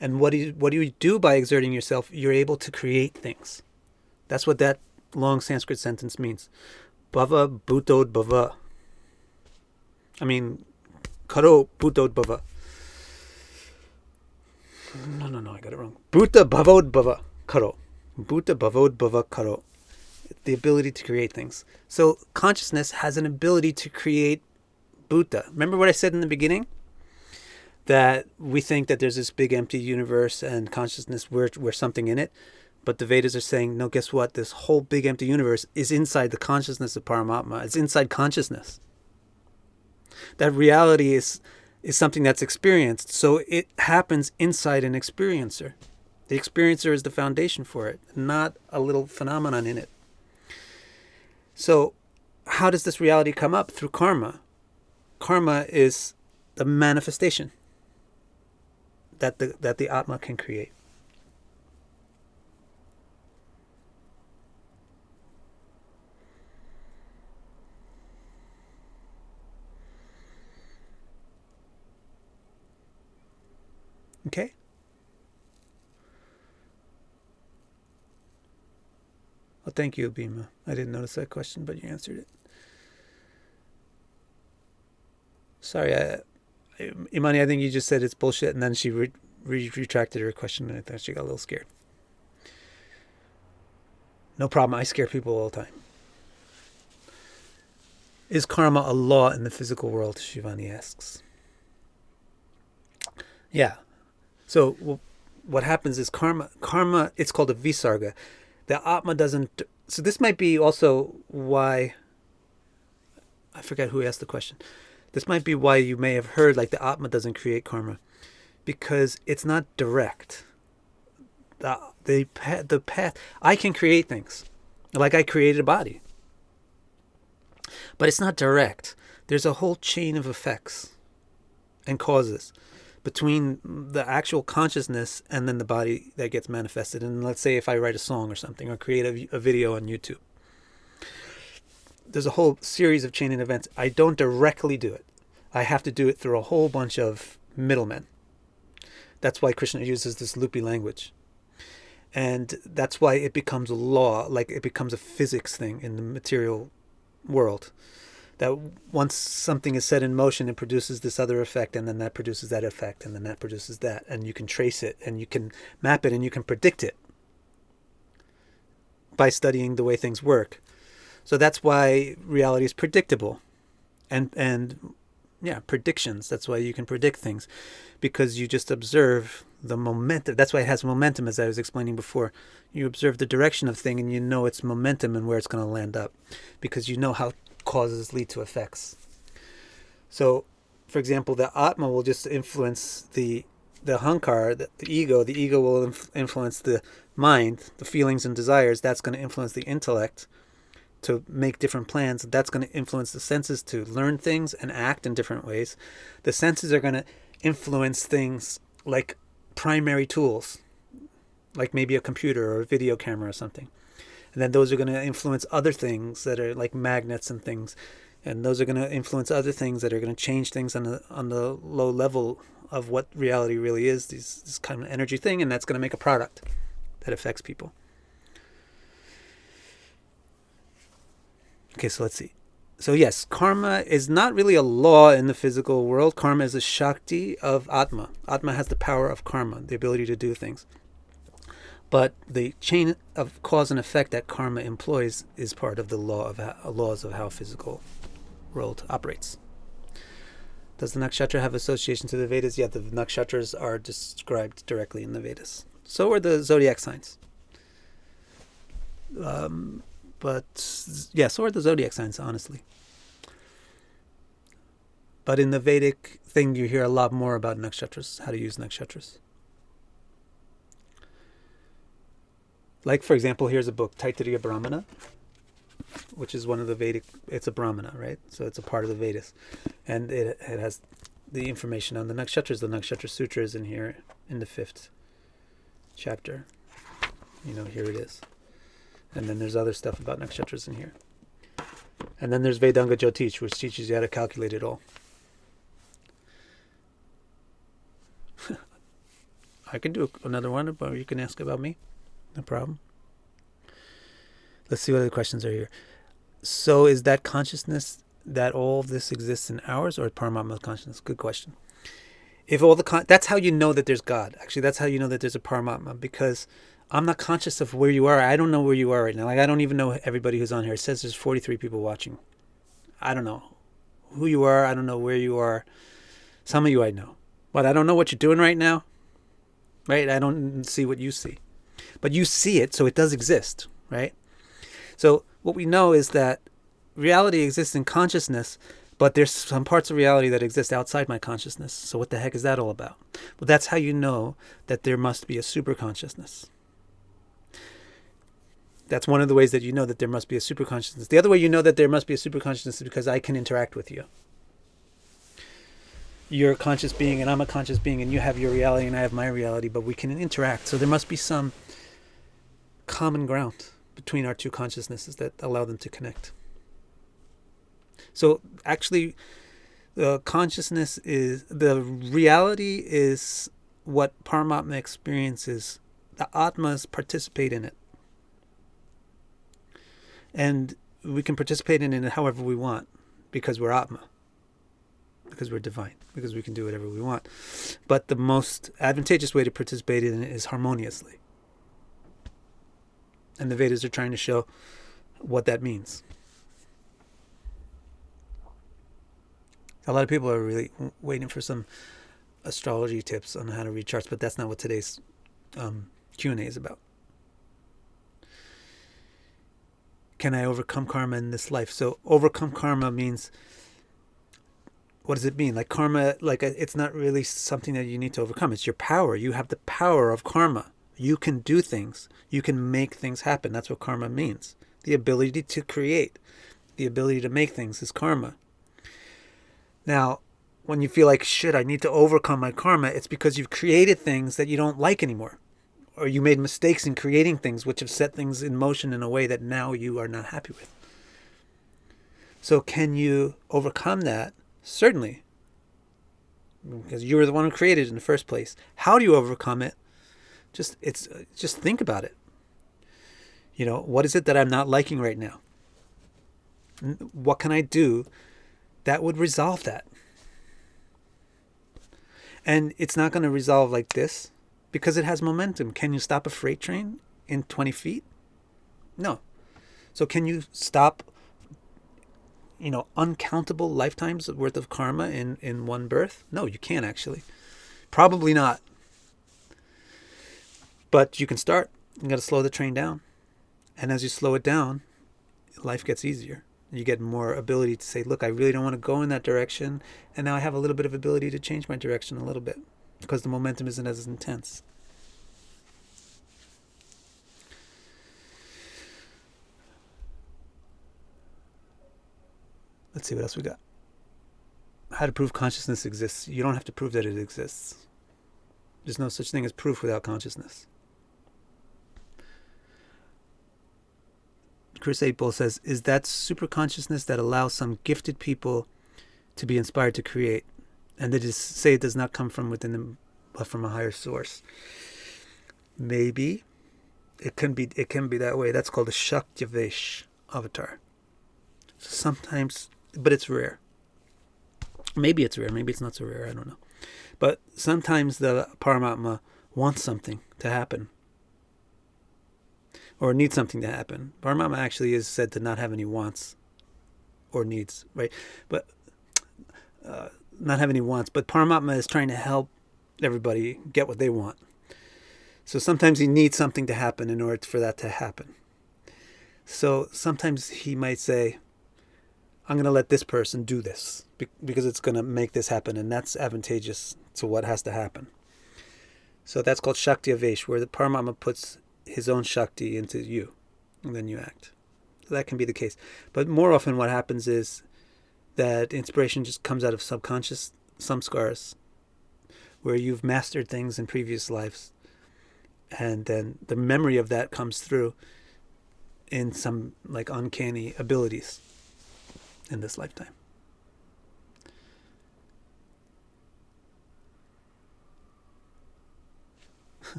S1: And what do you do by exerting yourself? You're able to create things. That's what that long Sanskrit sentence means. Bhava bhutod bhava. I mean, karo bhutod bhava. No, I got it wrong. Bhuta bhavod bhava karo. Bhuta bhavod bhava karo. The ability to create things. So consciousness has an ability to create bhuta. Remember what I said in the beginning? That we think that there's this big empty universe and consciousness, we're something in it. But the Vedas are saying, no, guess what? This whole big empty universe is inside the consciousness of Paramatma. It's inside consciousness. That reality is something that's experienced. So it happens inside an experiencer. The experiencer is the foundation for it, not a little phenomenon in it. So how does this reality come up? Through karma. Karma is the manifestation that the Atma can create. Okay? Well, thank you, Bhima. I didn't notice that question, but you answered it. Sorry, Imani, I think you just said it's bullshit, and then she retracted her question, and I thought she got a little scared. No problem. I scare people all the time. Is karma a law in the physical world? Shivani asks. Yeah. So what happens is karma, it's called a visarga. The Atma doesn't... So this might be also why... I forget who asked the question. This might be why you may have heard like the Atma doesn't create karma. Because it's not direct. The path... I can create things. Like I created a body. But it's not direct. There's a whole chain of effects and causes between the actual consciousness and then the body that gets manifested. And let's say if I write a song or something or create a video on YouTube. There's a whole series of chain of events. I don't directly do it. I have to do it through a whole bunch of middlemen. That's why Krishna uses this loopy language. And that's why it becomes a law, like it becomes a physics thing in the material world. That once something is set in motion, it produces this other effect, and then that produces that effect, and then that produces that. And you can trace it, and you can map it, and you can predict it by studying the way things work. So that's why reality is predictable. And predictions. That's why you can predict things. Because you just observe the momentum. That's why it has momentum, as I was explaining before. You observe the direction of thing, and you know its momentum and where it's going to land up. Because you know how causes lead to effects. So, for example, the Atma will just influence the Hankar, the ego. The ego will influence the mind, the feelings and desires. That's going to influence the intellect to make different plans. That's going to influence the senses to learn things and act in different ways. The senses are going to influence things like primary tools, like maybe a computer or a video camera or something. And then those are going to influence other things that are like magnets and things. And those are going to influence other things that are going to change things on the low level of what reality really is, this kind of energy thing, and that's going to make a product that affects people. Okay, so let's see. So yes, karma is not really a law in the physical world. Karma is a Shakti of Atma. Atma has the power of karma, the ability to do things. But the chain of cause and effect that karma employs is part of the laws of how physical world operates. Does the nakshatra have association to the Vedas? Yeah, the nakshatras are described directly in the Vedas. So are the zodiac signs. But yeah, so are the zodiac signs, honestly. But in the Vedic thing, you hear a lot more about nakshatras, how to use nakshatras. Like, for example, here's a book, Taittiriya Brahmana, which is one of the Vedic, it's a Brahmana, right? So it's a part of the Vedas. And it has the information on the nakshatras. The nakshatra sutra is in here in the 5th chapter. Here it is. And then there's other stuff about nakshatras in here. And then there's Vedanga Jyotish, which teaches you how to calculate it all. I can do another one, or you can ask about me. No problem. Let's see what other questions are here. So is that consciousness that all of this exists in ours, or Paramatma consciousness? Good question. If all that's how you know that there's God. Actually, that's how you know that there's a Paramatma, because I'm not conscious of where you are. I don't know where you are right now. Like, I don't even know everybody who's on here. It says there's 43 people watching. I don't know who you are. I don't know where you are. Some of you I know. But I don't know what you're doing right now. Right? I don't see what you see. But you see it, so it does exist. Right? So what we know is that reality exists in consciousness, but there's some parts of reality that exist outside my consciousness. So what the heck is that all about? Well, that's how you know that there must be a super consciousness. That's one of the ways that you know that there must be a super consciousness. The other way you know that there must be a super consciousness is because I can interact with you. You're a conscious being and I'm a conscious being, and you have your reality and I have my reality, but we can interact. So there must be some common ground between our two consciousnesses that allow them to connect. So actually, the consciousness is, the reality is what Paramatma experiences. The Atmas participate in it. And we can participate in it however we want, because we're Atma, because we're divine, because we can do whatever we want. But the most advantageous way to participate in it is harmoniously. And the Vedas are trying to show what that means. A lot of people are really waiting for some astrology tips on how to read charts, but that's not what today's Q&A is about. Can I overcome karma in this life? So overcome karma means, what does it mean? Like karma, it's not really something that you need to overcome. It's your power. You have the power of karma. You can do things. You can make things happen. That's what karma means. The ability to create, the ability to make things is karma. Now, when you feel like, shit, I need to overcome my karma, it's because you've created things that you don't like anymore. Or you made mistakes in creating things which have set things in motion in a way that now you are not happy with. So can you overcome that? Certainly. Because you were the one who created it in the first place. How do you overcome it? Just think about it. What is it that I'm not liking right now? What can I do that would resolve that? And it's not going to resolve like this, because it has momentum. Can you stop a freight train in 20 feet? No. So can you stop, uncountable lifetimes worth of karma in one birth? No, you can't actually. Probably not. But you can start. You got to slow the train down. And as you slow it down, life gets easier. You get more ability to say, look, I really don't want to go in that direction. And now I have a little bit of ability to change my direction a little bit, because the momentum isn't as intense. Let's see what else we got. How to prove consciousness exists. You don't have to prove that it exists. There's no such thing as proof without consciousness. Chris Apel says, is that super consciousness that allows some gifted people to be inspired to create, and they just say it does not come from within them, but from a higher source. Maybe it can be that way. That's called a Shaktivesh avatar. Sometimes, but it's rare. Maybe it's rare. Maybe it's not so rare. I don't know. But sometimes the Paramatma wants something to happen, or needs something to happen. Paramatma actually is said to not have any wants or needs, right? But not have any wants. But Paramatma is trying to help everybody get what they want. So sometimes he needs something to happen in order for that to happen. So sometimes he might say, I'm going to let this person do this because it's going to make this happen, and that's advantageous to what has to happen. So that's called Shakti Avesh, where the Paramatma puts his own Shakti into you, and then you act. So that can be the case. But more often what happens is that inspiration just comes out of subconscious samskaras, where you've mastered things in previous lives, and then the memory of that comes through in some like uncanny abilities in this lifetime.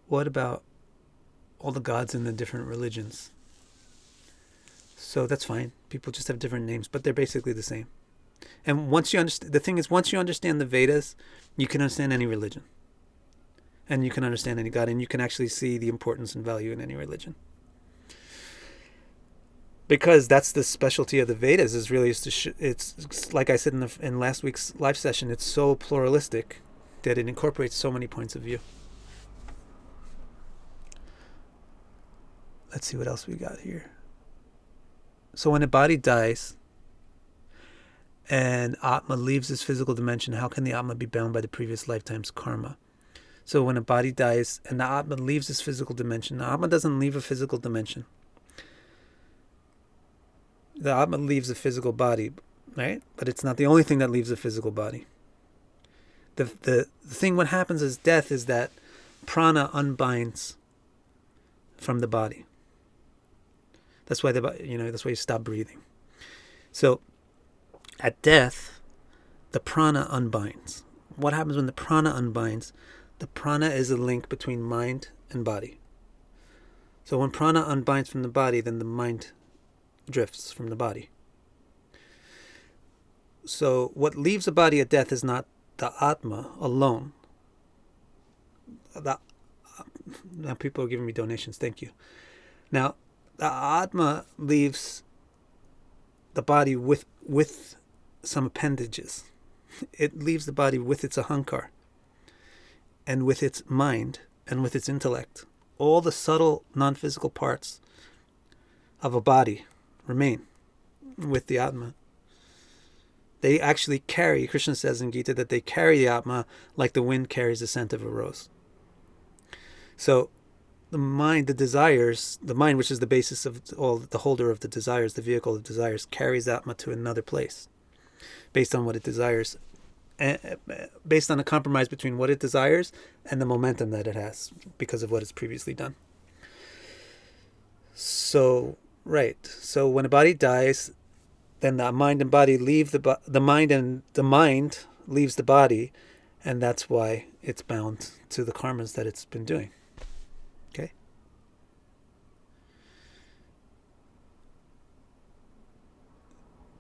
S1: What about all the gods in the different religions? So that's fine. People just have different names, but they're basically the same. And once you understand, the thing is, once you understand the Vedas, you can understand any religion. And you can understand any god, and you can actually see the importance and value in any religion. Because that's the specialty of the Vedas, is really it's like I said in last week's live session, it's so pluralistic that it incorporates so many points of view. Let's see what else we got here. So when a body dies and Atma leaves this physical dimension, how can the Atma be bound by the previous lifetime's karma? So when a body dies and the Atma leaves this physical dimension, the Atma doesn't leave a physical dimension. The Atma leaves a physical body, right? But it's not the only thing that leaves a physical body. The thing what happens is death is that prana unbinds from the body. That's why that's why you stop breathing. So at death, the prana unbinds. What happens when the prana unbinds? The prana is a link between mind and body. So when prana unbinds from the body, then the mind drifts from the body. So what leaves a body at death is not the Atma alone. Now people are giving me donations. Thank you. Now, the Atma leaves the body with some appendages. It leaves the body with its ahankar, and with its mind, and with its intellect. All the subtle, non-physical parts of a body remain with the Atma. They actually carry, Krishna says in Gita, that they carry the Atma like the wind carries the scent of a rose. So the mind, the desires, the mind, which is the basis of all, the holder of the desires, the vehicle of desires, carries Atma to another place based on what it desires, based on a compromise between what it desires and the momentum that it has because of what it's previously done. So, right. So when a body dies, then the mind and body leave the mind, and the mind leaves the body, and that's why it's bound to the karmas that it's been doing. Okay?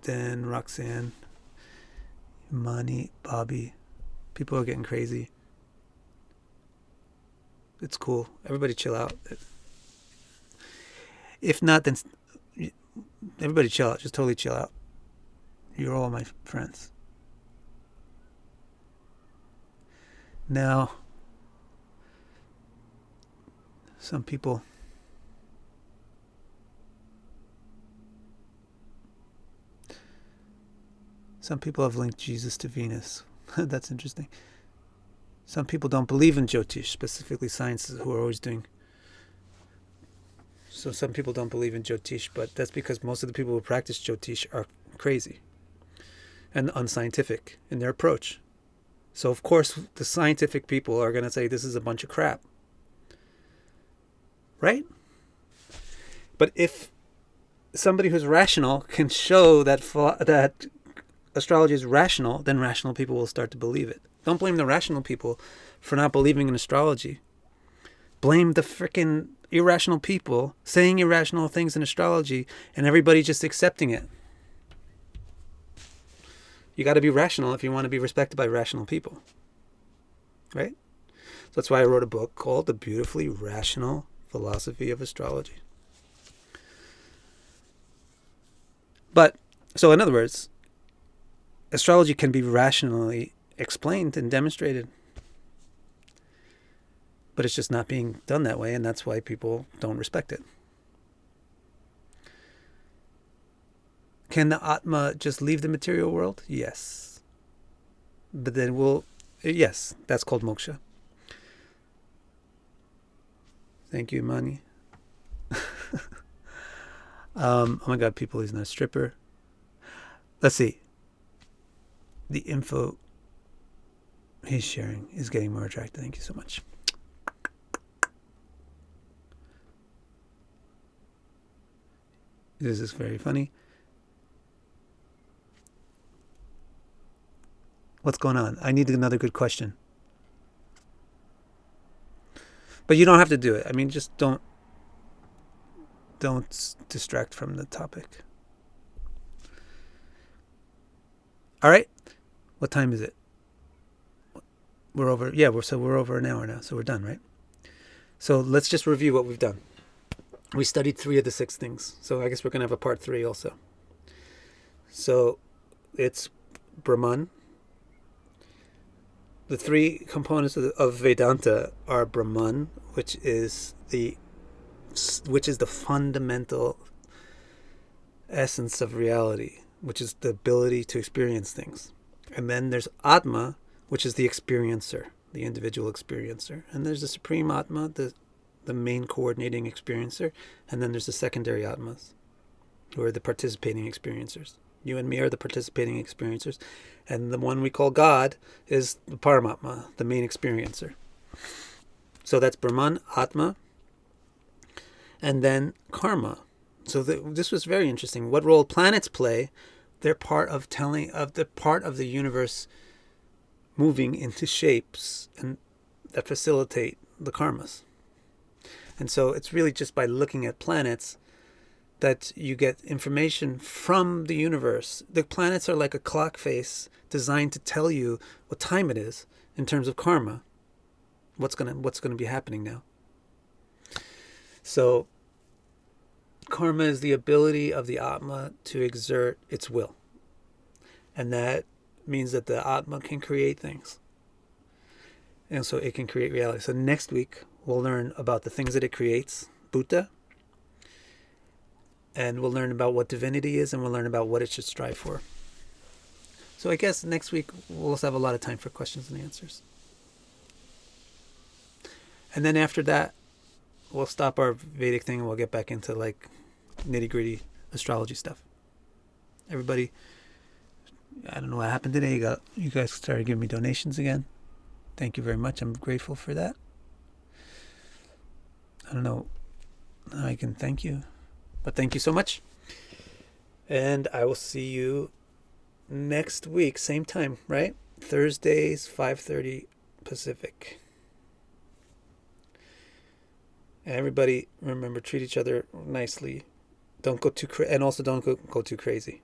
S1: Then Roxanne, Mani, Bobby, people are getting crazy. It's cool. Everybody chill out. If not, then everybody chill out. Just totally chill out. You're all my friends. Now, some people have linked Jesus to Venus. That's interesting. Some people don't believe in Jyotish, specifically sciences, who are always doing. So some people don't believe in Jyotish, but that's because most of the people who practice Jyotish are crazy. and unscientific in their approach. So, of course, the scientific people are going to say this is a bunch of crap. Right? But if somebody who's rational can show that astrology is rational, then rational people will start to believe it. Don't blame the rational people for not believing in astrology. Blame the freaking irrational people saying irrational things in astrology and everybody just accepting it. You got to be rational if you want to be respected by rational people. Right? So that's why I wrote a book called The Beautifully Rational Philosophy of Astrology. But, so in other words, astrology can be rationally explained and demonstrated. But it's just not being done that way, and that's why people don't respect it. Can the Atma just leave the material world? Yes. But then yes, that's called moksha. Thank you, Mani. Oh my God, people, he's not a stripper. Let's see. The info he's sharing is getting more attractive. Thank you so much. This is very funny. What's going on? I need another good question. But you don't have to do it. I mean, just don't distract from the topic. All right. What time is it? We're over. Yeah, we're over an hour now, so we're done, right? So let's just review what we've done. We studied 3 of the 6 things. So I guess we're going to have a part 3 also. So it's Brahman. The 3 components of Vedanta are Brahman, which is the fundamental essence of reality, which is the ability to experience things. And then there's Atma, which is the experiencer, the individual experiencer. And there's the Supreme Atma, the main coordinating experiencer. And then there's the secondary Atmas, who are the participating experiencers. You and me are the participating experiencers. And the one we call God is the Paramatma, the main experiencer. So that's Brahman, Atma, and then karma. So this was very interesting. What role planets play? They're part of the universe moving into shapes and that facilitate the karmas. And so it's really just by looking at planets that you get information from the universe. The planets are like a clock face designed to tell you what time it is in terms of karma. What's gonna be happening now. So karma is the ability of the Atma to exert its will. And that means that the Atma can create things. And so it can create reality. So next week we'll learn about the things that it creates, Bhuta. And we'll learn about what divinity is, and we'll learn about what it should strive for. So I guess next week we'll also have a lot of time for questions and answers. And then after that, we'll stop our Vedic thing and we'll get back into like nitty-gritty astrology stuff. Everybody, I don't know what happened today. You guys started giving me donations again. Thank you very much. I'm grateful for that. I don't know how I can thank you, but thank you so much. And I will see you next week, same time, right? Thursdays, 5:30 Pacific. And everybody, remember, treat each other nicely. Don't go too and also don't go too crazy.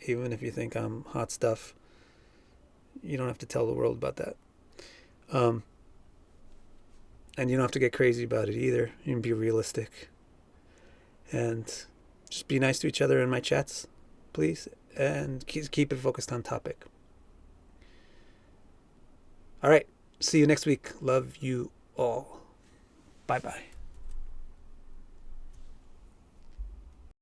S1: Even if you think I'm hot stuff, you don't have to tell the world about that. And you don't have to get crazy about it either. You can be realistic. And just be nice to each other in my chats, please. And keep it focused on topic. All right. See you next week. Love you all. Bye-bye.